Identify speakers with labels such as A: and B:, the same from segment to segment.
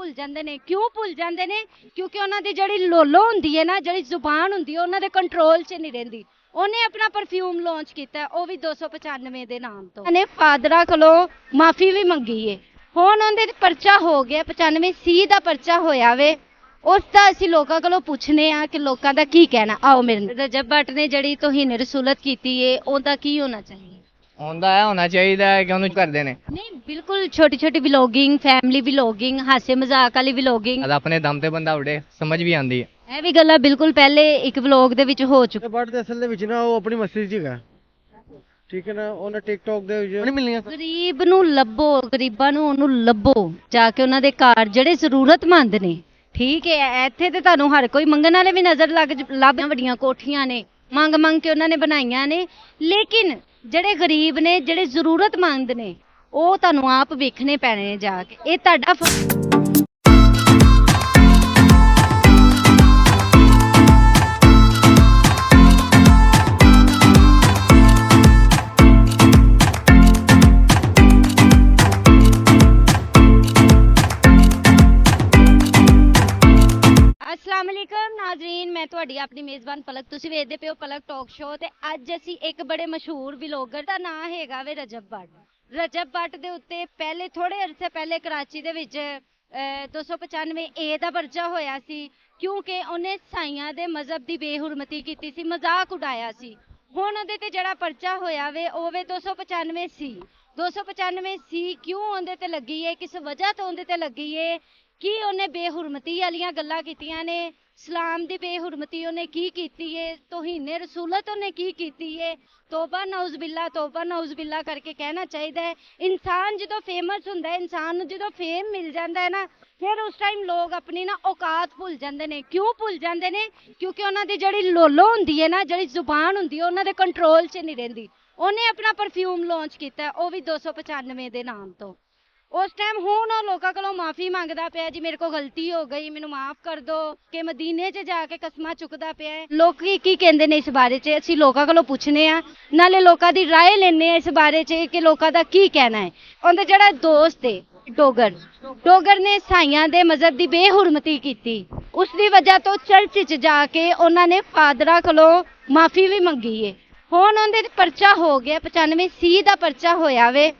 A: ਭੁੱਲ ਜਾਂਦੇ ਨੇ। ਕਿਉਂ ਭੁੱਲ ਜਾਂਦੇ ਨੇ? ਕਿਉਂਕਿ ਉਹਨਾਂ ਦੀ ਜਿਹੜੀ ਲੋਲੋ ਹੁੰਦੀ ਹੈ ਨਾ, ਜਿਹੜੀ ਜ਼ੁਬਾਨ ਹੁੰਦੀ ਹੈ, ਉਹਨਾਂ ਦੇ ਕੰਟਰੋਲ 'ਚ ਨਹੀਂ ਰਹਿੰਦੀ। ਉਹਨੇ ਆਪਣਾ ਪਰਫਿਊਮ ਲਾਂਚ ਕੀਤਾ, ਉਹ ਵੀ 295 ਦੇ ਨਾਮ ਤੋਂ। ਉਹਨੇ ਫਾਦਰਾਂ ਕੋਲੋਂ ਮਾਫੀ ਵੀ ਮੰਗੀ ਏ। ਹੁਣ ਉਹਦੇ ਤੇ ਪਰਚਾ ਹੋ ਗਿਆ, 95C ਦਾ ਪਰਚਾ ਹੋਇਆ ਵੇ। ਉਸ ਦਾ ਅਸੀਂ ਲੋਕਾਂ ਕੋਲੋਂ ਪੁੱਛਨੇ ਆ ਕਿ ਲੋਕਾਂ ਦਾ ਕੀ ਕਹਿਣਾ। ਆਓ ਮੇਰੇ ਨਾਲ। ਰਜਬ ਭੱਟ ਨੇ ਜਿਹੜੀ ਤੋਹੀਨ ਰਸੂਲਤ ਕੀਤੀ ਏ, ਉਹਦਾ ਕੀ ਹੋਣਾ ਚਾਹੀਦਾ?
B: ਹੁੰਦਾ ਹੈ, ਹੋਣਾ ਚਾਹੀਦਾ ਹੈ ਕਿ ਉਹਨੂੰ ਕਰਦੇ ਨੇ।
A: ਨਹੀਂ, ਬਿਲਕੁਲ ਛੋਟੀ ਛੋਟੀ ਵਲੋਗਿੰਗ, ਫੈਮਿਲੀ ਵਲੋਗਿੰਗ, ਹਾਸੇ ਮਜ਼ਾਕ ਵਾਲੀ ਵਲੋਗਿੰਗ,
B: ਆਪਣੇ ਦਮ ਤੇ ਬੰਦਾ ਉੱਡੇ, ਸਮਝ ਵੀ ਆਉਂਦੀ ਹੈ।
A: ਇਹ ਵੀ ਗੱਲਾਂ ਬਿਲਕੁਲ ਪਹਿਲੇ ਇੱਕ ਵਲੋਗ ਦੇ ਵਿੱਚ ਹੋ ਚੁੱਕੀ।
C: ਬਟ ਦੇ ਅਸਲ ਦੇ ਵਿੱਚ ਨਾ ਉਹ ਆਪਣੀ ਮਸਤੀ 'ਚ ਹੈਗਾ, ਠੀਕ ਹੈ ਨਾ। ਉਹਨਾਂ ਟਿਕਟੌਕ ਦੇ ਵਿੱਚ ਨਹੀਂ ਮਿਲਣੀਆਂ।
A: ਗਰੀਬ ਨੂੰ ਲੱਭੋ, ਗਰੀਬਾਂ ਨੂੰ ਉਹਨੂੰ ਲੱਭੋ, ਜਾ ਕੇ ਉਹਨਾਂ ਦੇ ਘਰ ਜਿਹੜੇ ਜ਼ਰੂਰਤਮੰਦ ਨੇ। ਠੀਕ ਹੈ, ਇੱਥੇ ਤੇ ਤੁਹਾਨੂੰ ਹਰ ਕੋਈ ਮੰਗਣ ਵਾਲੇ ਵੀ ਨਜ਼ਰ ਲੱਭ ਵੱਡੀਆਂ ਕੋਠੀਆਂ ਨੇ, ਮੰਗ ਮੰਗ ਕੇ ਉਹਨਾਂ ਨੇ ਬਣਾਈਆਂ ਨੇ। ਲੇਕਿਨ ਜਿਹੜੇ ਗਰੀਬ ਨੇ, ਜਿਹੜੇ ਜ਼ਰੂਰਤਮੰਦ ਨੇ, ਉਹ ਤੁਹਾਨੂੰ ਆਪ ਵੇਖਣੇ ਪੈਣੇ ਨੇ ਜਾ ਕੇ। ਇਹ ਤੁਹਾਡਾ अस्सलाम वालेकुम नाजरीन, मैं ਤੁਹਾਡੀ ਆਪਣੀ ਮੇਜ਼ਬਾਨ ਪਲਕ। ਤੁਸੀਂ ਵੇਖਦੇ ਪਿਓ ਪਲਕ ਟਾਕ ਸ਼ੋ। ਤੇ ਅੱਜ ਅਸੀਂ ਇੱਕ ਬੜੇ ਮਸ਼ਹੂਰ ਵਲੌਗਰ ਦਾ ਨਾਮ ਹੈਗਾ ਵੇ ਰਜਬ ਭੱਟ। ਰਜਬ ਭੱਟ ਦੇ ਉੱਤੇ ਪਹਿਲੇ ਥੋੜੇ ਅਰਸੇ ਪਹਿਲੇ ਕਰਾਚੀ ਦੇ ਵਿੱਚ 295A ਦਾ ਪਰਚਾ ਹੋਇਆ ਸੀ, ਕਿਉਂਕਿ ਉਹਨੇ ਸਾਈਆਂ ਦੇ ਮਜ਼ਹਬ ਦੀ ਬੇਹੁਰਮਤੀ ਕੀਤੀ ਸੀ, ਮਜ਼ਾਕ ਉਡਾਇਆ ਸੀ। ਹੁਣ ਉਹਦੇ ਤੇ ਜਿਹੜਾ ਪਰਚਾ ਹੋਇਆ ਵੇ ਉਹ ਵੇ 295C। 295C ਕਿਉਂ ਉਹਦੇ ਤੇ ਲੱਗੀ ਹੈ, ਕਿਸ ਵਜ੍ਹਾ ਤੋਂ ਉਹਦੇ ਤੇ ਲੱਗੀ ਹੈ? ਕੀ ਉਹਨੇ ਬੇਹੁਰਮਤੀ ਵਾਲੀਆਂ ਗੱਲਾਂ ਕੀਤੀਆਂ ਨੇ? ਇਸਲਾਮ ਦੀ ਬੇਹੁਰਮਤੀ ਉਹਨੇ ਕੀ ਕੀਤੀ ਏ? ਤੋਹੀਨੇ ਰਸੂਲਤ ਉਹਨੇ ਕੀ ਕੀਤੀ ਏ? ਤੋਬਾ ਨਊਜ਼ ਬਿੱਲਾ ਕਰਕੇ ਕਹਿਣਾ ਚਾਹੀਦਾ ਹੈ। ਇਨਸਾਨ ਜਦੋਂ ਫੇਮਸ ਹੁੰਦਾ ਹੈ, ਇਨਸਾਨ ਨੂੰ ਜਦੋਂ ਫੇਮ ਮਿਲ ਜਾਂਦਾ ਹੈ ਨਾ, ਫਿਰ ਉਸ ਟਾਈਮ ਲੋਕ ਆਪਣੀ ਨਾ ਔਕਾਤ ਭੁੱਲ ਜਾਂਦੇ ਨੇ। ਕਿਉਂ ਭੁੱਲ ਜਾਂਦੇ ਨੇ? ਕਿਉਂਕਿ ਉਹਨਾਂ ਦੀ ਜਿਹੜੀ ਲੋਲੋ ਹੁੰਦੀ ਹੈ ਨਾ, ਜਿਹੜੀ ਜ਼ੁਬਾਨ ਹੁੰਦੀ ਹੈ, ਉਹਨਾਂ ਦੇ ਕੰਟਰੋਲ 'ਚ ਨਹੀਂ ਰਹਿੰਦੀ। ਉਹਨੇ ਆਪਣਾ ਪਰਫਿਊਮ ਲਾਂਚ ਕੀਤਾ, ਉਹ ਵੀ 295 ਦੇ ਨਾਮ ਤੋਂ। ਉਸ ਟਾਈਮ ਹੁਣ ਉਹ ਲੋਕਾਂ ਕੋਲੋਂ ਮਾਫੀ ਮੰਗਦਾ ਪਿਆ, ਜੀ ਮੇਰੇ ਕੋਲ ਗਲਤੀ ਹੋ ਗਈ, ਮੈਨੂੰ ਮਾਫ ਕਰ ਦੋ, ਕਿ ਮਦੀਨੇ 'ਚ ਜਾ ਕੇ ਕਸਮਾਂ ਚੁੱਕਦਾ ਪਿਆ ਹੈ। ਲੋਕੀ ਕੀ ਕਹਿੰਦੇ ਨੇ ਇਸ ਬਾਰੇ 'ਚ, ਅਸੀਂ ਲੋਕਾਂ ਕੋਲੋਂ ਪੁੱਛਨੇ ਆ, ਨਾਲੇ ਲੋਕਾਂ ਦੀ ਰਾਏ ਲੈਣੇ ਆ ਇਸ ਬਾਰੇ 'ਚ ਕਿ ਲੋਕਾਂ ਦਾ ਕੀ ਕਹਿਣਾ ਹੈ। ਉਹਦਾ ਜਿਹੜਾ ਦੋਸਤ ਹੈ ਡੋਗਰ ਨੇ ਸਾਈਆਂ ਦੇ ਮਜ਼ਹਬ ਦੀ ਬੇਹੁਰਮਤੀ ਕੀਤੀ, ਉਸ ਦੀ ਵਜ੍ਹਾ ਤੋਂ ਚਰਚ 'ਚ ਜਾ ਕੇ ਉਹਨਾਂ ਨੇ ਫਾਦਰਾਂ ਕੋਲੋਂ ਮਾਫੀ ਵੀ ਮੰਗੀ ਹੈ। ਹੁਣ ਉਹਦੇ ਤੇ ਪਰਚਾ ਹੋ ਗਿਆ, 95C ਦਾ ਪਰਚਾ ਹੋਇਆ ਵੇ।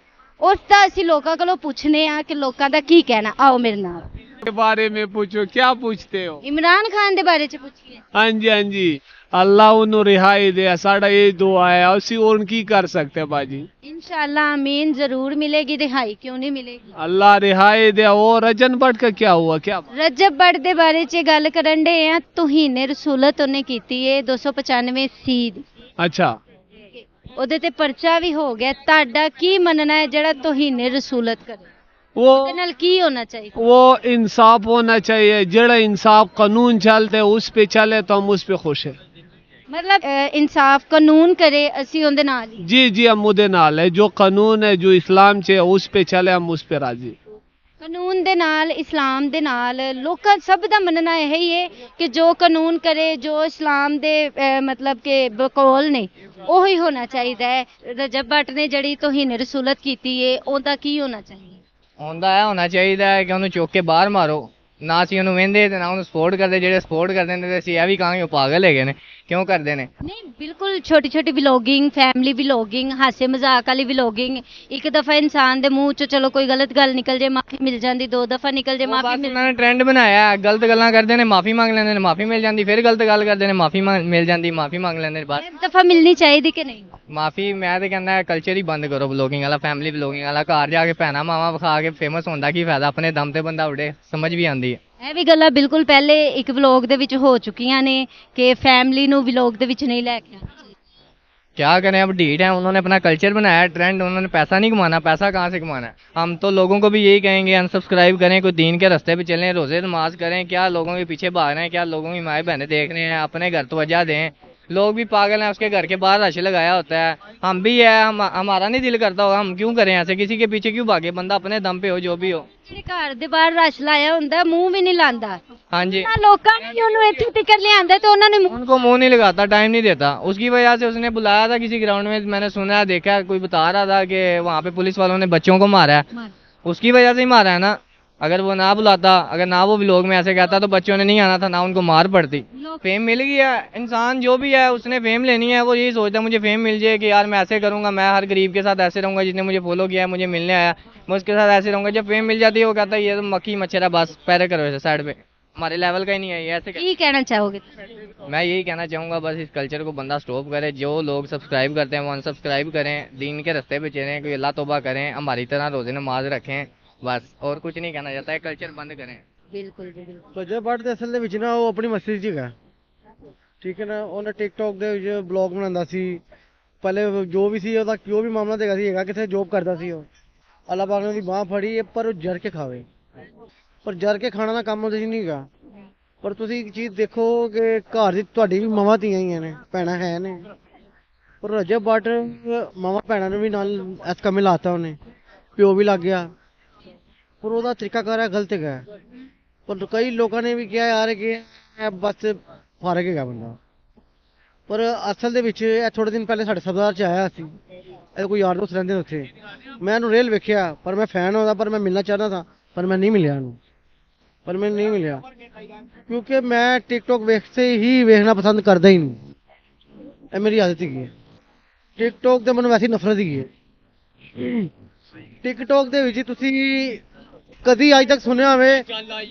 A: ਉਸ ਦਾ ਅਸੀਂ ਲੋਕਾਂ ਕੋਲੋਂ ਪੁੱਛਨੇ ਆ ਕਿ ਲੋਕਾਂ ਦਾ ਕੀ ਕਹਿਣਾ। ਆਓ ਮੇਰੇ ਨਾਲ।
D: के बारे में पूछो, क्या पूछते हो?
A: इमरान खान ਦੇ ਬਾਰੇ 'ਚ ਪੁੱਛੀਏ।
D: हाँ जी, हाँ जी, अल्लाह उन्होंने रिहाई दे, साड़ा ये दुआ है। उसी और की कर सकते हैं बाजी?
A: इंशाल्लाह आमीन, जरूर मिलेगी रिहाई, क्यों नहीं मिलेगी।
D: अल्लाह रिहाई दे। और रजन भट्ट का क्या हुआ? क्या
A: रजब भट्ट ਦੇ ਬਾਰੇ 'ਚ ਗੱਲ ਕਰਨ ਦੇ ਆ। ਤੋਹੀਨੇ ਰਸੂਲਤ ਉਹਨੇ ਕੀਤੀ ਹੈ 295C ਦੀ।
D: अच्छा,
A: ਉਹਦੇ ਤੇ ਪਰਚਾ ਵੀ ਹੋ ਗਿਆ। ਤੁਹਾਡਾ ਕੀ ਮੰਨਣਾ ਹੈ ਜਿਹੜਾ ਤੋਹੀਨੇ ਰਸੂਲਤ ਕਰੇ?
D: वो
A: ਉਹਦੇ ਨਾਲ ਕੀ ਹੋਣਾ ਚਾਹੀਦਾ?
D: वो इंसाफ होना चाहिए। जेड़ा इंसाफ कानून चलते उस पे चले तो हम उस पे खुश है।
A: ਮਤਲਬ ਇਨਸਾਫ ਕਾਨੂੰਨ ਕਰੇ, ਅਸੀਂ ਉਹਦੇ ਨਾਲ ਹੀ।
D: जी जी, हम मुदे नाल है। जो कानून है, जो इस्लाम चे उस पे चले, हम उस पे राजी।
A: ਕਾਨੂੰਨ ਦੇ ਨਾਲ, ਇਸਲਾਮ ਦੇ ਨਾਲ, ਲੋਕਾਂ ਸਭ ਦਾ ਮੰਨਣਾ ਇਹ ਹੀ ਹੈ ਕਿ ਜੋ ਕਾਨੂੰਨ ਕਰੇ, ਜੋ ਇਸਲਾਮ ਦੇ ਮਤਲਬ ਕਿ ਬਕੌਲ ਨੇ, ਉਹੀ ਹੋਣਾ ਚਾਹੀਦਾ ਹੈ। ਰਜਬ ਭੱਟ ਨੇ ਜਿਹੜੀ ਤੋਹੀਨ ਰਸੂਲਤ ਕੀਤੀ ਹੈ, ਉਹਦਾ ਕੀ ਹੋਣਾ ਚਾਹੀਦਾ?
B: ਹੁੰਦਾ ਹੈ, ਹੋਣਾ ਚਾਹੀਦਾ ਹੈ ਕਿ ਉਹਨੂੰ ਚੁੱਕ ਕੇ ਬਾਹਰ ਮਾਰੋ। ਨਾ ਅਸੀਂ ਉਹਨੂੰ ਵਹਿੰਦੇ ਤੇ ਨਾ ਉਹਨੂੰ ਸਪੋਰਟ ਕਰਦੇ। ਜਿਹੜੇ ਸਪੋਰਟ ਕਰਦੇ ਨੇ ਤੇ ਅਸੀਂ ਇਹ ਵੀ ਕਹਾਂਗੇ ਉਹ ਪਾਗਲ ਹੈਗੇ ਨੇ। ਕਿਉਂ ਕਰਦੇ ਨੇ?
A: ਨਹੀਂ, ਬਿਲਕੁਲ ਛੋਟੀ ਛੋਟੀ ਵਲੋਗਿੰਗ, ਫੈਮਿਲੀ ਵਲੋਗਿੰਗ, ਹਾਸੇ ਮਜ਼ਾਕ ਵਾਲੀ ਵਲੋਗਿੰਗ। ਇੱਕ ਦਫਾ ਇਨਸਾਨ ਦੇ ਮੂੰਹ 'ਚ ਚਲੋ ਕੋਈ ਗਲਤ ਗੱਲ ਨਿਕਲ ਜੇ, ਮਾਫੀ ਮਿਲ ਜਾਂਦੀ। ਦੋ ਦਫਾ ਨਿਕਲ ਜੇ, ਮਾਫੀ ਮਿਲ
B: ਉਹਨਾਂ ਨੇ ਟ੍ਰੈਂਡ ਬਣਾਇਆ। ਗਲਤ ਗੱਲਾਂ ਕਰਦੇ ਨੇ, ਮਾਫੀ ਮੰਗ ਲੈਂਦੇ ਨੇ, ਮਾਫੀ ਮਿਲ ਜਾਂਦੀ। ਫਿਰ ਗਲਤ ਗੱਲ ਕਰਦੇ ਨੇ, ਮਾਫੀ ਮਿਲ ਜਾਂਦੀ, ਮਾਫੀ ਮੰਗ ਲੈਂਦੇ ਨੇ। ਬਸ
A: ਇੱਕ ਦਫਾ ਮਿਲਣੀ ਚਾਹੀਦੀ ਕਿ ਨਹੀਂ?
B: ਮਾਫੀ ਮੈਂ ਤੇ ਕਹਿੰਦਾ ਕਲਚਰ ਹੀ ਬੰਦ ਕਰੋ ਵਲੋਗਿੰਗ ਵਾਲਾ, ਫੈਮਿਲੀ ਵਲੋਗਿੰਗ ਵਾਲਾ। ਘਰ ਜਾ ਕੇ ਭੈਣਾਂ ਮਾਵਾਂ ਵਿਖਾ ਕੇ ਫੇਮਸ ਹੁੰਦਾ ਕੀ ਫਾਇਦਾ? ਆਪਣੇ ਦਮ ਤੇ ਬੰਦਾ ਉੱਡੇ, ਸਮਝ ਵੀ ਆਉਂਦੀ ਹੈ।
A: ਇਹ ਵੀ ਗੱਲਾਂ ਬਿਲਕੁਲ ਪਹਿਲੇ ਇੱਕ ਵਲੋਗ ਦੇ ਵਿੱਚ ਹੋ ਚੁੱਕੀਆਂ ਨੇ ਕਿ ਫੈਮਿਲੀ ਨੂੰ ਵਲੋਗ ਦੇ ਵਿੱਚ नहीं लेके आना चाहिए।
B: क्या करें, अब ढीठ है। उन्होंने अपना कल्चर बनाया, ट्रेंड। उन्होंने पैसा नहीं कमाना, पैसा कहाँ से कमाना है? हम तो लोगों को भी यही कहेंगे अनसब्सक्राइब करें, कोई दीन के रास्ते पे चलें, रोजे नमाज करें। क्या लोगों के पीछे भाग रहे हैं? क्या लोगों की माएँ बहनें देख रहे हैं? अपने घर तवज्जो दें। लोग भी पागल हैं, उसके घर के बाहर रश लगाया होता है। हम भी है, हमारा नहीं दिल करता होगा, हम क्यों करें ऐसे? किसी के पीछे क्यों भागे? बंदा अपने दम पे हो, जो भी हो।
A: ਜਿਹੜੇ ਘਰ ਦੇ ਬਾਹਰ ਰਸ਼ ਲਾਇਆ ਹੁੰਦਾ, ਮੂੰਹ ਵੀ ਨਹੀਂ ਲਾਂਦਾ।
B: हाँ जी,
A: ਲੋਕਾਂ ਨੇ ਉਹਨੂੰ ਇੱਥੇ ਤੱਕ ਲਿਆਂਦਾ ਤੇ ਉਹਨਾਂ ਨੇ
B: उनको मुंह नहीं लगाता, टाइम नहीं देता। उसकी वजह से उसने बुलाया था किसी ग्राउंड में, मैंने सुना, देखा, कोई बता रहा था कि वहाँ पे पुलिस वालों ने बच्चों को मारा है। उसकी वजह से ही मारा है ना। अगर वो ना बुलाता, अगर ना वो व्लॉग में ऐसे कहता तो बच्चों ने नहीं आना था, ना उनको मार पड़ती। फेम मिल गया, इंसान जो भी है उसने फेम लेनी है, वो यही सोचता है मुझे फेम मिल जाए कि यार मैं ऐसे करूंगा, मैं हर गरीब के साथ ऐसे रहूंगा, जिसने मुझे फॉलो किया है मुझे मिलने आया, मैं उसके साथ ऐसे रहूंगा। जब फेम मिल जाती है वो कहता है ये तो मक्खी मच्छर है, बस पैरे करो ऐसे साइड पे, हमारे लेवल का ही नहीं है ये, ऐसे
A: ਕੀ ਕਹਿਣਾ ਚਾਹੋਗੇ?
B: मैं यही कहना चाहूँगा बस इस कल्चर को बंदा स्टॉप करे। जो लोग सब्सक्राइब करते हैं वो अनसब्सक्राइब करें, दीन के रास्ते पे चलें, कोई अल्लाह तौबा करें, हमारी तरह रोज़े नमाज रखें, बस और कुछ नहीं कहना चाहता है। कल्चर बंद करें।
A: ਬਿਲਕੁਲ ਜੀ ਬਿਲਕੁਲ।
C: ਰਜਬ ਬੱਟ ਦੇ ਅਸਲ ਦੇ ਵਿੱਚ ਨਾ ਉਹ ਆਪਣੀ ਮਸਤੀ 'ਚ ਹੈਗਾ, ਠੀਕ ਹੈ ਨਾ। ਉਹਨੇ ਟਿਕਟੌਕ ਦੇ ਵਿੱਚ ਬਲੌਗ ਬਣਾਉਂਦਾ ਸੀ ਪਹਿਲੇ, ਜੋ ਵੀ ਸੀ ਉਹਦਾ ਜੋ ਵੀ ਮਾਮਲਾ ਹੈਗਾ ਸੀ, ਕਿੱਥੇ ਜੋਬ ਕਰਦਾ ਸੀ ਉਹ, ਅੱਲਾਹ ਪਾਕ ਨੇ ਉਹਦੀ ਬਾਂਹ ਫੜੀ ਹੈ, ਪਰ ਉਹ ਜਰ ਕੇ ਖਾਵੇ, ਪਰ ਜਰ ਕੇ ਖਾਣਾ ਦਾ ਕੰਮ ਉਹਦੇ 'ਚ ਨਹੀਂ ਹੈਗਾ। ਪਰ ਤੁਸੀਂ ਇੱਕ ਚੀਜ਼ ਦੇਖੋ ਕਿ ਘਰ ਦੀ ਤੁਹਾਡੀ ਵੀ ਮਾਵਾਂ ਧੀਆਂ ਹੀ ਨੇ, ਭੈਣਾਂ ਹੈ ਨੇ, ਪਰ ਰਜਬ ਬੱਟ ਮਾਵਾਂ ਭੈਣਾਂ ਨੂੰ ਵੀ ਨਾਲ ਇਸ ਕੰਮੇ ਲਾਤਾ ਉਹਨੇ, ਪਿਓ ਵੀ ਲੱਗ ਗਿਆ, ਪਰ ਉਹਦਾ ਤਰੀਕਾਕਾਰ ਹੈ ਗਲਤ ਹੈਗਾ। ਪਰ ਕਈ ਲੋਕਾਂ ਨੇ ਵੀ ਕਿਹਾ ਯਾਰ ਕਿ ਇਹ ਬਸ ਫਰਕ ਹੈਗਾ ਬੰਦਾ, ਪਰ ਅਸਲ ਦੇ ਵਿੱਚ ਇਹ ਥੋੜੇ ਦਿਨ ਪਹਿਲੇ ਸਾਡੇ ਸਰਦਾਰ ਚ ਆਇਆ ਸੀ, ਇਹ ਕੋਈ ਯਾਰ ਦੋਸਤ ਰਹਿੰਦੇ ਨੇ ਉੱਥੇ, ਮੈਂ ਇਹਨੂੰ ਰੇਲ ਵੇਖਿਆ, ਪਰ ਮੈਂ ਫੈਨ ਉਹਦਾ, ਪਰ ਮੈਂ ਮਿਲਣਾ ਚਾਹੁੰਦਾ था, ਪਰ ਮੈਂ ਨਹੀਂ ਮਿਲਿਆ ਇਹਨੂੰ, ਪਰ ਮੈਨੂੰ ਨਹੀਂ ਮਿਲਿਆ ਕਿਉਂਕਿ ਮੈਂ ਟਿਕਟੌਕ ਵੇਖਣਾ ਪਸੰਦ ਕਰਦਾ ਹੀ ਨਹੀਂ, ਇਹ ਮੇਰੀ ਆਦਤ ਹੈਗੀ ਹੈ। ਟਿਕਟੌਕ ਤੇ ਮੈਨੂੰ ਵੈਸੇ ਹੀ ਨਫ਼ਰਤ ਹੈਗੀ ਹੈ। ਟਿਕਟੌਕ ਦੇ ਵਿੱਚ ਤੁਸੀਂ ਕਦੀ ਅੱਜ ਤੱਕ ਸੁਣਿਆ ਹੋਵੇ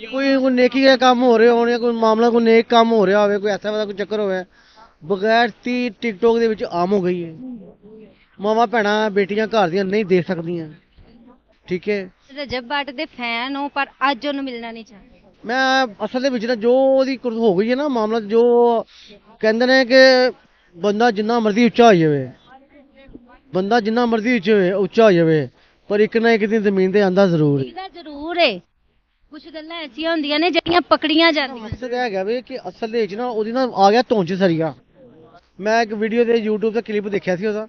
C: ਕੋਈ ਨੇਕੀ ਦਾ ਕੰਮ ਹੋ ਰਿਹਾ ਹੋਵੇ, ਕੋਈ ਮਾਮਲਾ ਕੋਈ ਨੇਕ ਕੰਮ ਹੋ ਰਿਹਾ ਹੋਵੇ, ਕੋਈ ਐਸਾ ਵੈਸਾ ਕੋਈ ਚੱਕਰ ਹੋਵੇ, ਬਗੈਰ ਤੀ ਟਿਕਟੌਕ ਦੇ ਵਿੱਚ ਆਮ ਹੋ ਗਈ ਹੈ। ਮਾਵਾਂ ਭੈਣਾਂ ਬੇਟੀਆਂ ਘਰ ਦੀਆਂ ਨਹੀਂ ਦੇਖ ਸਕਦੀਆਂ, ਠੀਕ ਹੈ।
A: ਰਜਬ ਬੱਟ ਦੇ ਫੈਨ ਹੋ ਪਰ ਅੱਜ ਉਹਨੂੰ ਮਿਲਣਾ ਨਹੀਂ ਚਾਹੁੰਦੇ।
C: ਮੈਂ ਅਸਲ ਦੇ ਵਿੱਚ ਨਾ ਜੋ ਉਹਦੀ ਹੋ ਗਈ ਹੈ ਨਾ ਮਾਮਲਾ, ਜੋ ਕਹਿੰਦੇ ਨੇ ਕਿ ਬੰਦਾ ਜਿੰਨਾ ਮਰਜ਼ੀ ਉੱਚਾ ਹੋ ਜਾਵੇ, ਬੰਦਾ ਜਿੰਨਾ ਮਰਜ਼ੀ ਉੱਚਾ ਹੋ ਜਾਵੇ, ਪਰ ਇੱਕ ਨਾ ਇੱਕ ਦਿਨ ਜ਼ਮੀਨ ਤੇ ਆਂਦਾ ਜ਼ਰੂਰ ਹੈ।
A: ਇਹਦਾ ਜ਼ਰੂਰ ਹੈ, ਕੁਝ ਗੱਲਾਂ ਐਸੀਆਂ ਹੁੰਦੀਆਂ ਨੇ ਜਿਹੜੀਆਂ ਪਕੜੀਆਂ ਜਾਂਦੀਆਂ।
C: ਮਕਸਦ ਇਹ ਹੈਗਾ ਵੀ ਕਿ ਅਸਲ ਦੇ ਵਿੱਚ ਨਾ ਉਹਦੀ ਨਾ ਆ ਗਿਆ ਧੌਣ 'ਚ ਸਰੀਆ। ਮੈਂ ਇੱਕ ਵੀਡੀਓ ਤੇ YouTube ਤੇ ਕਲਿੱਪ ਦੇਖਿਆ ਸੀ ਉਹਦਾ,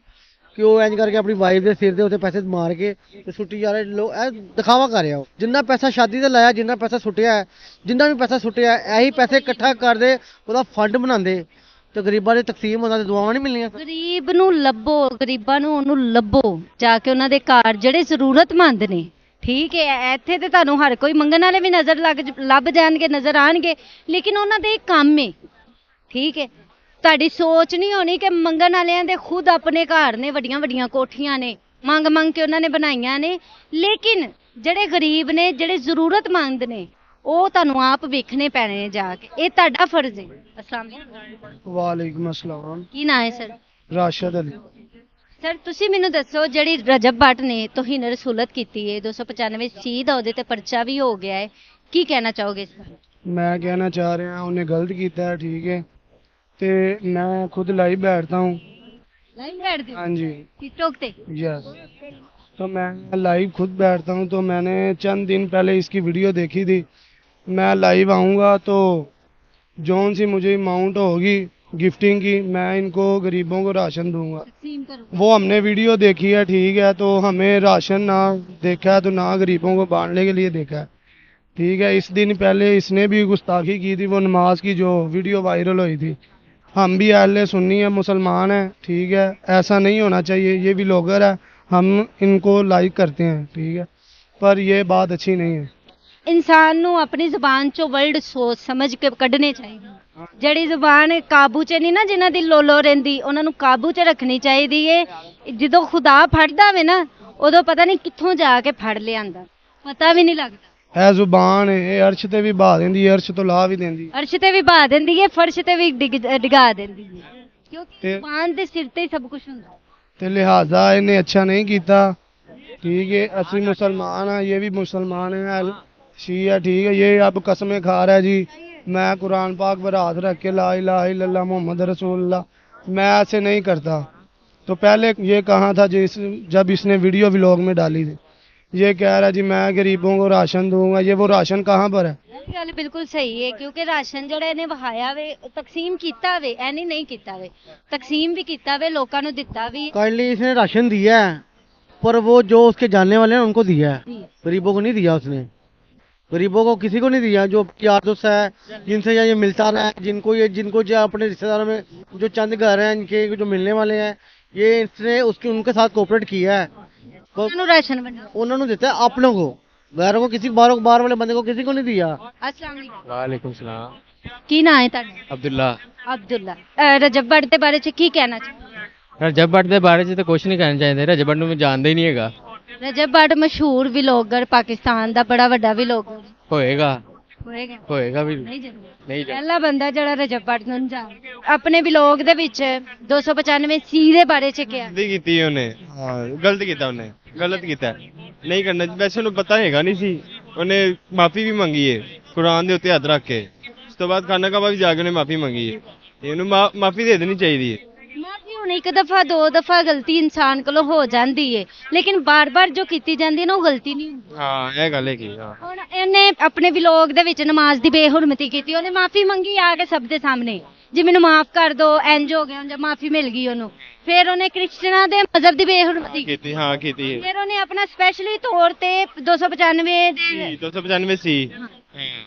C: ਕਿ ਉਹ ਇੰਜ ਕਰਕੇ ਆਪਣੀ ਵਾਈਫ ਦੇ ਸਿਰ ਦੇ ਉੱਤੇ ਪੈਸੇ ਮਾਰ ਕੇ ਤੇ ਸੁੱਟੀ ਜਾ ਰਹੇ ਲੋਕ, ਇਹ ਦਿਖਾਵਾ ਕਰ ਰਿਹਾ। ਉਹ ਜਿੰਨਾ ਪੈਸਾ ਸ਼ਾਦੀ ਤੇ ਲਾਇਆ, ਜਿੰਨਾ ਪੈਸਾ ਸੁੱਟਿਆ ਹੈ, ਜਿੰਨਾ ਵੀ ਪੈਸਾ ਸੁੱਟਿਆ, ਇਹੀ ਪੈਸੇ ਇਕੱਠਾ ਕਰਦੇ, ਉਹਦਾ ਫੰਡ ਬਣਾਉਂਦੇ ਤੇ ਗਰੀਬਾਂ ਦੇ ਤਕਸੀਮ ਹੁੰਦਾ ਤੇ ਦੁਆਵਾਂ ਨਹੀਂ ਮਿਲਣੀਆਂ।
A: ਗਰੀਬ ਨੂੰ ਲੱਭੋ, ਗਰੀਬਾਂ ਨੂੰ ਉਹਨੂੰ ਲੱਭੋ, ਜਾ ਕੇ ਉਹਨਾਂ ਦੇ ਘਰ ਜਿਹੜੇ ਜ਼ਰੂਰਤਮੰਦ ਨੇ, ਠੀਕ ਹੈ। ਇੱਥੇ ਤੇ ਤੁਹਾਨੂੰ ਹਰ ਕੋਈ ਮੰਗਣ ਵਾਲੇ ਵੀ ਲੱਭ ਜਾਣਗੇ, ਨਜ਼ਰ ਆਣਗੇ, ਲੇਕਿਨ ਉਹਨਾਂ ਦੇ ਕੰਮ ਹੈ, ਠੀਕ ਹੈ। ਤੁਹਾਡੀ ਸੋਚ ਨਹੀਂ ਹੋਣੀ ਕਿ ਮੰਗਣ ਵਾਲਿਆਂ ਦੇ ਖੁਦ ਆਪਣੇ ਘਰ ਨੇ, ਵੱਡੀਆਂ ਵੱਡੀਆਂ ਕੋਠੀਆਂ ਨੇ, ਮੰਗ ਕੇ ਉਹਨਾਂ ਨੇ ਬਣਾਈਆਂ ਨੇ, ਲੇਕਿਨ ਜਿਹੜੇ ਗਰੀਬ ਨੇ, ਜਿਹੜੇ ਜ਼ਰੂਰਤਮੰਦ ਨੇ, ਉਹ ਤੁਹਾਨੂੰ ਆਪ ਵੇਖਣੇ ਪੈਣੇ ਨੇ ਜਾ ਕੇ, ਇਹ ਤੁਹਾਡਾ ਫਰਜ਼ ਹੈ। ਅਸਲਾਮ ਵਾਲੇਕੁਮ।
C: ਵਾਲੇਕੁਮ ਅਸਲਾਮ।
A: ਕੀ ਨਾਂ ਹੈ ਸਰ?
C: ਰਾਸ਼ਦ ਅਲੀ।
A: ਸਰ ਤੁਸੀਂ ਮੈਨੂੰ ਦੱਸੋ, ਜਿਹੜੀ ਰਜਬ ਬੱਟ ਨੇ ਤੋਹੀਨ ਰਸੂਲਤ ਕੀਤੀ ਹੈ, 295 ਸ਼ਹੀਦ ਉਹਦੇ ਤੇ ਪਰਚਾ ਵੀ ਹੋ ਗਿਆ ਹੈ, ਕੀ ਕਹਿਣਾ ਚਾਹੋਗੇ ਇਸ ਬਾਰੇ?
C: मैं कहना चाह रहा हूँ उन्हें गलत किया है, ठीक है, तो मैं खुद लाइव बैठता हूँ।
A: ਲਾਈਵ ਬੈਠਦੇ
C: हाँ जी,
A: ਟਿਕਟੌਕ ਤੇ?
C: यस। तो मैं लाइव खुद बैठता हूँ, तो मैंने चंद दिन पहले इसकी वीडियो देखी थी। मैं लाइव आऊँगा तो जौन सी मुझे अमाउंट होगी गिफ्टिंग की, मैं इनको गरीबों को राशन दूंगा।
A: ਤਕਸੀਮ ਕਰੋ।
C: वो हमने वीडियो देखी है, ठीक है, तो हमें राशन ना देखा है तो ना गरीबों को बांटने के लिए देखा है, ठीक है। इस दिन पहले इसने भी गुस्ताखी की थी, वो नमाज की जो वीडियो वायरल हुई थी। हम भी अहले सुन्नी है, मुसलमान है, ठीक है, ऐसा नहीं होना चाहिए। ये भी व्लॉगर है, हम इनको लाइक करते हैं, ठीक है, पर ये बात अच्छी नहीं है।
A: ਇਨਸਾਨ ਨੂੰ ਆਪਣੀ ਜ਼ੁਬਾਨ ਚੋਂ ਵਰਡ ਸੋਚ ਸਮਝ ਕੇ ਕੱਢਣੇ ਚਾਹੀਦੇ। ਜਿਹੜੀ ਜ਼ੁਬਾਨ ਕਾਬੂ 'ਚ ਨਹੀਂ ਨਾ, ਜਿਨ੍ਹਾਂ ਦੀ ਲੋਲੋ ਰਹਿੰਦੀ, ਉਹਨਾਂ ਨੂੰ ਕਾਬੂ 'ਚ ਰੱਖਣੀ ਚਾਹੀਦੀ ਏ। ਜਦੋਂ ਖੁਦਾ ਫੜਦਾ ਹੋਵੇ ਨਾ, ਉਦੋਂ ਪਤਾ ਨਹੀਂ ਕਿੱਥੋਂ ਜਾ ਕੇ ਫੜ ਲਿਆਂਦਾ, ਪਤਾ ਵੀ ਨਹੀਂ ਲੱਗਦਾ।
C: ਇਹ ਜ਼ੁਬਾਨ ਇਹ ਅਰਸ਼ ਤੇ ਵੀ ਬਹਾ ਦਿੰਦੀ ਹੈ, ਅਰਸ਼ ਤੋਂ ਲਾ ਵੀ ਦਿੰਦੀ।
A: ਅਰਸ਼ ਤੇ ਵੀ ਬਹਾ ਦਿੰਦੀ ਏ, ਫਰਸ਼ ਤੇ ਵੀ ਡਿਗਾ ਦਿੰਦੀ ਏ, ਕਿਉਂਕਿ
C: ਤੇ-
A: ਜ਼ੁਬਾਨ ਦੇ ਸਿਰ ਤੇ ਹੀ ਸਭ ਕੁਝ ਹੁੰਦਾ।
C: ਤੇ ਲਿਹਾਜ਼ਾ ਇਹਨੇ ਅੱਛਾ ਨਹੀਂ ਕੀਤਾ, ठीक है। ਅਸੀਂ मुसलमान हैं, ये भी मुसलमान है, शी है, ठीक है। ये अब कसमें खा रहा है जी, मैं कुरान पाक पर हाथ रख के ला इलाहा इल्लल्लाह मोहम्मद रसूलुल्लाह, मैं ऐसे नहीं करता। तो पहले ये कहा था जब इसने वीडियो व्लॉग में डाली थी, ये कह रहा जी मैं गरीबों को राशन दूंगा। ये वो राशन कहाँ पर है?
A: ਇਹ ਗੱਲ ਬਿਲਕੁਲ ਸਹੀ ਹੈ, ਕਿਉਂਕਿ ਰਾਸ਼ਨ ਜਿਹੜਾ ਇਹਨੇ ਵਹਾਇਆ ਵੇ, ਤਕਸੀਮ ਕੀਤਾ ਵੇ, ਐਨੀ ਨਹੀਂ ਕੀਤਾ ਵੇ, ਤਕਸੀਮ ਵੀ ਕੀਤਾ ਵੇ, ਲੋਕਾਂ ਨੂੰ ਦਿੱਤਾ ਵੀ।
C: काइंडली इसने राशन दिया है, पर वो जो उसके जानने वाले हैं उनको दिया है, गरीबों को नहीं दिया उसने। गरीबों को किसी को नहीं दिया। जो यार दोस्त है जिनसे ये मिलता रहा है, जिनको जो अपने रिश्तेदारों में जो चंद घर हैं, इनके जो मिलने वाले हैं, ये इसने उनके साथ कोऑपरेट किया है,
A: ਉਹਨਾਂ ਨੂੰ ਰਾਸ਼ਨ ਵੰਡਣਾ।
C: उन्होंने देता है अपनों को। गैरों को किसी बाहर वाले बंदे को किसी को नहीं दिया।
A: अस्सलाम वालेकुम।
D: वालेकुम सलाम।
A: ਕੀ ਨਾਂ ਹੈ ਤੁਹਾਡਾ?
D: ਅਬਦੁੱਲਾ।
A: ਅਬਦੁੱਲਾ। ਰਜਬ ਭੱਟ ਦੇ ਬਾਰੇ ਚ ਕੀ ਕਹਿਣਾ ਚਾਹੁੰਦੇ?
B: रजब भट्ट के बारे में तो कुछ नहीं कहना चाहिए, रजब भट्ट ਨੂੰ ਜਾਣਦਾ ਹੀ ਨਹੀਂ ਹੈਗਾ।
A: ਰਜਬ ਭੱਟ ਮਸ਼ਹੂਰ ਵਲੌਗਰ, ਪਾਕਿਸਤਾਨ ਦਾ ਬੜਾ ਵੱਡਾ ਵਲੌਗਰ
B: ਹੋਏਗਾ
A: ਹੋਏਗਾ
B: ਵੀ
A: ਨਹੀਂ ਜਾਣਦਾ।
B: ਨਹੀਂ
A: ਪਹਿਲਾ ਬੰਦਾ ਜਿਹੜਾ ਰਜਬ ਭੱਟ ਨੂੰ ਜਾਣਦਾ। ਆਪਣੇ ਵਲੌਗ ਦੇ ਵਿੱਚ 295 ਸੀ ਦੇ ਬਾਰੇ ਚ ਕਿਹਾ।
E: ਗਲਤੀ ਕੀਤੀ ਉਹਨੇ, ਹਾਂ ਗਲਤ ਕੀਤਾ ਉਹਨੇ, ਗਲਤ ਕੀਤਾ ਨਹੀਂ ਕਰਨਾ। ਵੈਸੇ ਉਹਨੂੰ ਪਤਾ ਹੈਗਾ ਨਹੀਂ ਸੀ, ਉਹਨੇ ਮਾਫੀ ਵੀ ਮੰਗੀ ਏ ਕੁਰਾਨ ਦੇ ਉੱਤੇ ਹੱਥ ਰੱਖ ਕੇ। ਉਸ ਤੋਂ ਬਾਅਦ ਖਾਨਾ ਕਾਬਾ ਵੀ ਜਾ ਕੇ ਉਹਨੇ ਮਾਫੀ ਮੰਗੀ ਏ। ਇਹਨੂੰ ਮਾਫੀ ਦੇ ਦੇਣੀ ਚਾਹੀਦੀ ਏ।
A: ਮਾਫੀ ਹੁਣ ਇੱਕ ਦਫਾ ਦੋ ਦਫਾ ਗਲਤੀ ਇਨਸਾਨ ਕੋਲੋਂ ਹੋ ਜਾਂਦੀ ਏ, ਲੇਕਿਨ ਬਾਰ-ਬਾਰ ਜੋ ਕੀਤੀ ਜਾਂਦੀ ਹੈ ਨਾ ਉਹ ਗਲਤੀ ਨਹੀਂ ਹੁੰਦੀ।
E: ਹਾਂ ਇਹ ਗੱਲ ਹੈ ਕੀ, ਹਾਂ
A: ਹੁਣ ਇਹਨੇ ਆਪਣੇ ਵਲੌਗ ਦੇ ਵਿੱਚ ਨਮਾਜ਼ ਦੀ ਬੇਹੁਰਮਤੀ ਕੀਤੀ, ਉਹਨੇ ਮਾਫੀ ਮੰਗੀ ਆ ਕੇ ਸਭ ਦੇ ਸਾਹਮਣੇ ਜੀ ਮੈਨੂੰ ਮਾਫ ਕਰ ਦੋ, ਇੰਜ ਹੋ ਗਿਆ, ਜਦ ਮਾਫੀ ਮਿਲ ਗਈ ਉਹਨੂੰ। ਫਿਰ ਉਹਨੇ ਕ੍ਰਿਸਚਨਾਂ ਦੇ ਮਜ਼ਹਬ ਦੀ ਬੇਹੁਰਮਤੀ ਕੀਤੀ।
E: ਕੀਤੀ, ਹਾਂ ਕੀਤੀ ਏ।
A: ਫਿਰ ਉਹਨੇ ਆਪਣਾ ਸਪੈਸ਼ਲੀ ਤੌਰ ਤੇ 295 ਦੇ
E: 295 ਸੀ।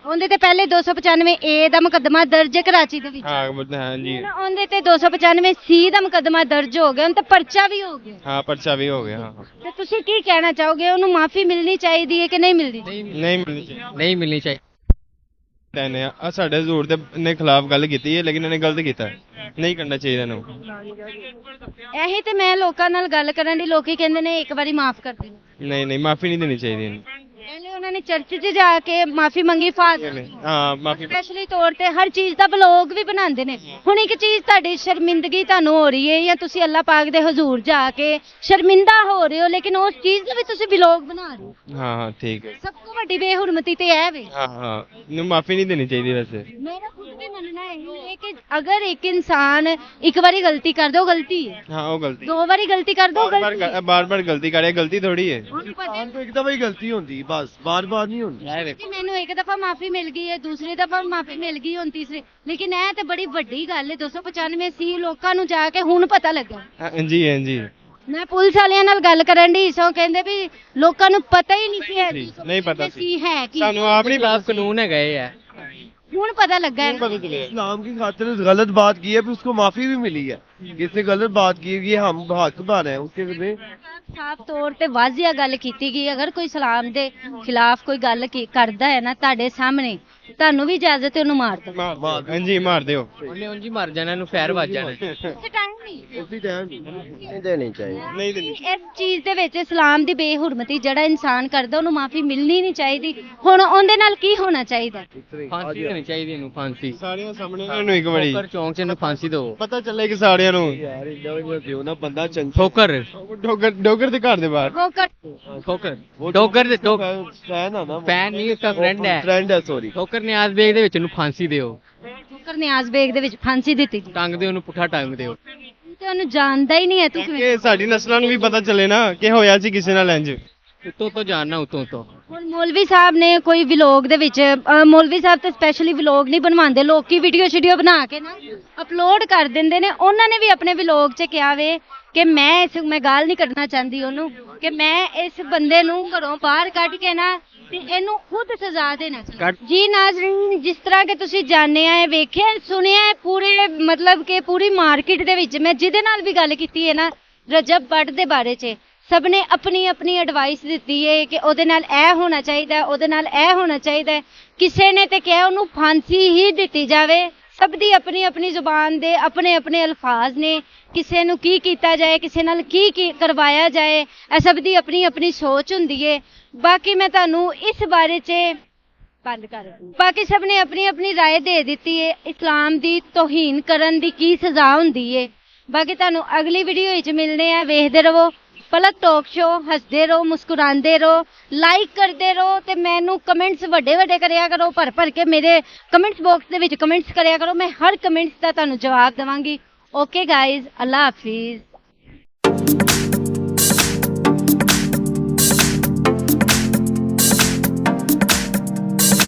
A: ਉਹਦੇ ਤੇ ਪਹਿਲੇ 295 ਏ ਦਾ ਮੁਕੱਦਮਾ ਦਰਜ ਹੈ ਕਰਾਚੀ ਦੇ ਵਿੱਚ।
E: ਹਾਂ ਜੀ,
A: ਹੁਣ ਉਹਦੇ ਤੇ 295 ਸੀ ਦਾ ਮੁਕੱਦਮਾ ਦਰਜ ਹੋ ਗਿਆ, ਹੁਣ ਤਾਂ ਪਰਚਾ ਵੀ ਹੋ ਗਿਆ।
E: ਹਾਂ ਪਰਚਾ ਵੀ ਹੋ ਗਿਆ। ਹਾਂ
A: ਤੇ ਤੁਸੀਂ ਕੀ ਕਹਿਣਾ ਚਾਹੋਗੇ, ਉਹਨੂੰ ਮਾਫੀ ਮਿਲਣੀ ਚਾਹੀਦੀ ਹੈ ਕਿ ਨਹੀਂ ਮਿਲਣੀ?
E: ਨਹੀਂ ਮਿਲਣੀ ਚਾਹੀਦੀ।
B: ਨਹੀਂ ਮਿਲਣੀ ਚਾਹੀਦੀ।
E: ਇਹਨੇ ਆ ਸਾਡੇ ਹਜ਼ੂਰ ਦੇ ਖਿਲਾਫ ਗੱਲ ਕੀਤੀ ਹੈ, ਲੇਕਿਨ ਇਹਨੇ ਗਲਤ ਕੀਤਾ, ਨਹੀਂ ਕਰਨਾ ਚਾਹੀਦਾ ਇਹਨੂੰ।
A: ਇਹੀ ਤੇ ਮੈਂ ਲੋਕਾਂ ਨਾਲ ਗੱਲ ਕਰਨ ਦੀ, ਲੋਕੀ ਕਹਿੰਦੇ ਨੇ ਇੱਕ ਵਾਰੀ ਮਾਫ ਕਰ ਦੇਣਾ।
E: ਨਹੀਂ ਮਾਫੀ ਨਹੀਂ ਦੇਣੀ ਚਾਹੀਦੀ ਇਹਨੂੰ।
A: ਇਹਨੇ ਉਹਨਾਂ ਨੇ ਚਰਚ 'ਚ ਜਾ ਕੇ ਮਾਫੀ ਮੰਗੀ,
E: ਹਾਂ ਮਾਫੀ
A: ਸਪੈਸ਼ਲੀ ਤੌਰ ਤੇ ਹਰ ਚੀਜ਼ ਦਾ ਵਲੌਗ ਵੀ ਬਣਾਉਂਦੇ ਨੇ। ਹੁਣ ਇੱਕ ਚੀਜ਼ ਤੁਹਾਡੀ ਸ਼ਰਮਿੰਦਗੀ ਤੁਹਾਨੂੰ ਹੋ ਰਹੀ ਹੈ ਜਾਂ ਤੁਸੀਂ ਅੱਲਾਹ ਪਾਕ ਦੇ ਹਜ਼ੂਰ ਜਾ ਕੇ ਸ਼ਰਮਿੰਦਾ ਹੋ ਰਹੇ ਹੋ, ਲੇਕਿਨ ਉਸ ਚੀਜ਼ ਦਾ ਵੀ ਤੁਸੀਂ ਵਲੌਗ ਬਣਾ ਰਹੇ ਹੋ।
E: ਹਾਂ ਠੀਕ ਹੈ।
A: ਸਭ ਤੋਂ ਵੱਡੀ ਬੇਹੁਰਮਤੀ ਤੇ ਇਹ ਵੇ।
E: ਹਾਂ ਇਹਨੂੰ ਮਾਫੀ ਨਹੀਂ ਦੇਣੀ ਚਾਹੀਦੀ ਵੈਸੇ।
A: ਮੇਰਾ ਖੁਦ ਵੀ ਮੰਨਣਾ ਇਹੀ ਹੈ ਕਿ ਅਗਰ ਇੱਕ ਇਨਸਾਨ ਇੱਕ ਵਾਰੀ ਗਲਤੀ ਕਰ ਦੋ ਗਲਤੀ ਹੈ,
E: ਹਾਂ ਉਹ ਗਲਤੀ
A: ਦੋ ਵਾਰੀ ਗਲਤੀ ਕਰ ਦੋ ਗਲਤੀ ਹੈ।
E: ਬਾਰ ਗਲਤੀ ਕਰੇ, ਗਲਤੀ ਥੋੜੀ ਹੈ।
A: ਉਹਨੂੰ ਪਤਾ ਹੈ
C: एक दफा ही गलती होती, बस बार नहीं होती।
A: ਕਿ ਮੈਨੂੰ ਇੱਕ ਦਫਾ ਮਾਫੀ ਮਿਲ ਗਈ ਹੈ, ਦੂਸਰੀ ਦਫਾ ਮਾਫੀ ਮਿਲ ਗਈ, ਹੁਣ ਤੀਸਰੀ। ਲੇਕਿਨ ਇਹ ਤੇ ਬੜੀ ਵੱਡੀ ਗੱਲ ਹੈ, 295 ਸੀ ਲੋਕਾਂ ਨੂੰ ਜਾ ਕੇ ਹੁਣ ਪਤਾ ਲੱਗਾ।
E: ਹਾਂਜੀ
A: ਮੈਂ ਪੁਲਿਸ ਵਾਲਿਆਂ ਨਾਲ ਗੱਲ ਕਰਨ ਦੀ ਸੋ ਕਹਿੰਦੇ ਵੀ ਲੋਕਾਂ ਨੂੰ ਪਤਾ ਹੀ ਨਹੀਂ ਸੀ ਇਹ
E: ਜੀ, ਨਹੀਂ ਪਤਾ ਸੀ।
A: ਹੈ ਕੀ
E: ਸਾਨੂੰ ਆਪ ਨਹੀਂ
B: ਖਿਲਾਫ ਕਾਨੂੰਨ ਹੈਗਾ ਇਹ ਹੈ।
A: ਹੁਣ ਪਤਾ ਲੱਗਾ ਹੈ।
E: ਪਤਾ ਚਲਿਆ।
C: इस्लाम की खातिर गलत बात की है, फिर उसको माफी भी मिली है। किसने गलत बात की है, ये हम हकदार हैं उसके लिए।
A: ਸਾਫ ਤੌਰ ਤੇ ਵਾਜ਼ਿਆ ਗੱਲ ਕੀਤੀ ਗਈ, ਅਗਰ ਕੋਈ ਇਸਲਾਮ ਦੇ ਖਿਲਾਫ ਕੋਈ ਗੱਲ ਕਰਦਾ ਹੈ ਨਾ ਤੁਹਾਡੇ ਸਾਹਮਣੇ, ਤੁਹਾਨੂੰ ਵੀ ਇਜਾਜ਼ਤ ਹੈ ਉਹਨੂੰ ਮਾਰ ਦਿਓ।
E: ਹਾਂਜੀ ਮਾਰ ਦਿਓ।
B: ਉਹਨੇ ਉਂਝ ਹੀ ਮਰ ਜਾਣਾ, ਇਹਨੂੰ ਫੈਰ ਵੱਜ ਜਾਣਾ।
A: ਉਸੇ ਟਾਈਮ ਨਹੀਂ
C: उसी टाइम नहीं देनी चाहिए।
E: ਨਹੀਂ ਦੇਣੀ।
A: ਇਸ ਚੀਜ਼ ਦੇ ਵਿੱਚ ਇਸਲਾਮ ਦੀ ਬੇਹੁਰਮਤੀ ਜਿਹੜਾ ਇਨਸਾਨ ਕਰਦਾ ਉਹਨੂੰ ਮਾਫੀ ਮਿਲਣੀ ਨਹੀਂ ਚਾਹੀਦੀ। ਹੁਣ ਉਹਦੇ ਨਾਲ ਕੀ ਹੋਣਾ ਚਾਹੀਦਾ?
B: ਫਾਂਸੀ ਦੇਣੀ ਚਾਹੀਦੀ ਇਹਨੂੰ, ਫਾਂਸੀ।
E: ਸਾਰਿਆਂ ਸਾਹਮਣੇ ਇਹਨੂੰ ਇੱਕ ਵਾਰੀ
B: ਠੋਕਰ ਚੌਂਕ 'ਚ ਇਹਨੂੰ ਫਾਂਸੀ ਦਿਓ।
E: ਪਤਾ ਚੱਲੇ ਕਿ ਸਾਰਿਆਂ ਨੂੰ।
C: यार इधर दियो ना बंदा चंगा।
B: ਠੋਕਰ
E: ਡੋਗਰ ਦੇ ਘਰ ਦੇ ਬਾਹਰ।
B: ਠੋਕਰ ਠੋਕਰ ਦੇ
C: फैन है ना,
B: ਫੈਨ ਨਹੀਂ, ਉਸਦਾ ਫਰੈਂਡ ਹੈ।
C: फ्रेंड है, सॉरी।
B: ਠੋਕਰ ਨਿਆਜ਼ ਬੇਗ ਦੇ ਵਿੱਚ ਇਹਨੂੰ ਫਾਂਸੀ ਦਿਓ।
A: ਠੋਕਰ ਨਿਆਜ਼ ਬੇਗ ਦੇ ਵਿੱਚ ਫਾਂਸੀ ਦਿੱਤੀ ਗਈ
B: ਟੰਗ ਦਿਓ ਉਹਨੂੰ, ਪੁੱਠਾ ਟੰਗ ਦਿਓ।
A: ਤੇ ਉਹਨੂੰ ਜਾਣਦਾ ਹੀ ਨਹੀਂ ਹੈ ਤੂੰ ਕਿਵੇਂ।
E: ਕਿ ਸਾਡੀ ਨਸਲਾਂ ਨੂੰ ਵੀ ਪਤਾ ਚੱਲੇ ਨਾ ਕਿ ਹੋਇਆ ਸੀ ਕਿਸੇ ਨਾਲ ਇੰਜ।
B: ਉੱਤੋਂ ਤੋਂ ਜਾਣਨਾ, ਉੱਤੋਂ ਤੋਂ।
A: ਹੁਣ ਮੌਲਵੀ ਸਾਹਿਬ ਨੇ ਕੋਈ ਵਲੌਗ ਦੇ ਵਿੱਚ ਮੌਲਵੀ ਸਾਹਿਬ ਤੇ ਸਪੈਸ਼ਲੀ ਵਲੌਗ ਨਹੀਂ ਬਣਵਾਉਂਦੇ, ਲੋਕੀ ਵੀਡੀਓ ਬਣਾ ਕੇ ਨਾ ਅਪਲੋਡ ਕਰ ਦਿੰਦੇ ਨੇ। ਉਹਨਾਂ ਨੇ ਵੀ ਆਪਣੇ ਵਲੌਗ 'ਚ ਕਿਹਾ ਵੇ ਕਿ ਮੈਂ ਗਾਲ ਨਹੀਂ ਕੱਢਣਾ ਚਾਹੁੰਦੀ ਉਹਨੂੰ, ਕਿ ਮੈਂ ਇਸ ਬੰਦੇ ਨੂੰ ਘਰੋਂ ਬਾਹਰ ਕੱਢ ਕੇ ਨਾ ਤੇ ਇਹਨੂੰ ਖੁਦ ਸਜ਼ਾ ਦੇਣਾ ਚਾਹੁੰਦੀ। ਜੀ ਨਾਜ਼ਰੀਨ, ਜਿਸ ਤਰ੍ਹਾਂ ਕਿ ਤੁਸੀਂ ਜਾਣਿਆ ਹੈ, ਵੇਖਿਆ ਸੁਣਿਆ ਹੈ, ਪੂਰੇ ਮਤਲਬ ਕਿ ਪੂਰੀ ਮਾਰਕੀਟ ਦੇ ਵਿੱਚ ਮੈਂ ਜਿਹਦੇ ਨਾਲ ਵੀ ਗੱਲ ਕੀਤੀ ਹੈ ਨਾ ਰਜਬ ਭੱਟ ਦੇ ਬਾਰੇ 'ਚ, ਸਭ ਨੇ ਆਪਣੀ ਆਪਣੀ ਐਡਵਾਈਸ ਦਿੱਤੀ ਹੈ ਕਿ ਉਹਦੇ ਨਾਲ ਇਹ ਹੋਣਾ ਚਾਹੀਦਾ, ਉਹਦੇ ਨਾਲ ਇਹ ਹੋਣਾ ਚਾਹੀਦਾ। ਕਿਸੇ ਨੇ ਤੇ ਕਿਹਾ ਉਹਨੂੰ ਫਾਂਸੀ ਹੀ ਦਿੱਤੀ ਜਾਵੇ। ਸਭ ਦੀ ਆਪਣੀ ਆਪਣੀ ਜ਼ੁਬਾਨ ਦੇ ਆਪਣੇ ਆਪਣੇ ਅਲਫਾਜ਼ ਨੇ। ਕਿਸੇ ਨੂੰ ਕੀ ਕੀਤਾ ਜਾਏ, ਕਿਸੇ ਨਾਲ ਕੀ ਕਰਵਾਇਆ ਜਾਏ, ਇਹ ਸਭ ਦੀ ਆਪਣੀ ਆਪਣੀ ਸੋਚ ਹੁੰਦੀ ਹੈ। ਬਾਕੀ ਮੈਂ ਤੁਹਾਨੂੰ ਇਸ ਬਾਰੇ 'ਚ ਬਾਕੀ ਸਭ ਨੇ ਆਪਣੀ ਆਪਣੀ ਰਾਏ ਦੇ ਦਿੱਤੀ ਹੈ। ਇਸਲਾਮ ਦੀ ਤੋਹੀਨ ਕਰਨ ਦੀ ਕੀ ਸਜ਼ਾ ਹੁੰਦੀ ਹੈ। ਬਾਕੀ ਤੁਹਾਨੂੰ ਅਗਲੀ ਵੀਡੀਓ ਵਿੱਚ ਮਿਲਣੇ ਆ। ਵੇਖਦੇ ਰਹੋ ਪਲਕ ਟਾਕ ਸ਼ੋ, ਹੱਸਦੇ ਰਹੋ, ਮੁਸਕਰਾਉਂਦੇ ਰਹੋ, ਲਾਈਕ ਕਰਦੇ ਰਹੋ ਤੇ ਮੈਨੂੰ ਕਮੈਂਟਸ ਵੱਡੇ ਕਰਿਆ ਕਰੋ। ਭਰ ਕੇ ਮੇਰੇ ਕਮੈਂਟਸ ਬਾਕਸ ਦੇ ਵਿੱਚ ਕਮੈਂਟਸ ਕਰਿਆ ਕਰੋ। ਮੈਂ ਹਰ ਕਮੈਂਟਸ ਦਾ ਤੁਹਾਨੂੰ ਜਵਾਬ ਦੇਵਾਂਗੀ। ਓਕੇ ਗਾਇਜ਼, ਅੱਲਾ ਹਾਫਿਜ਼।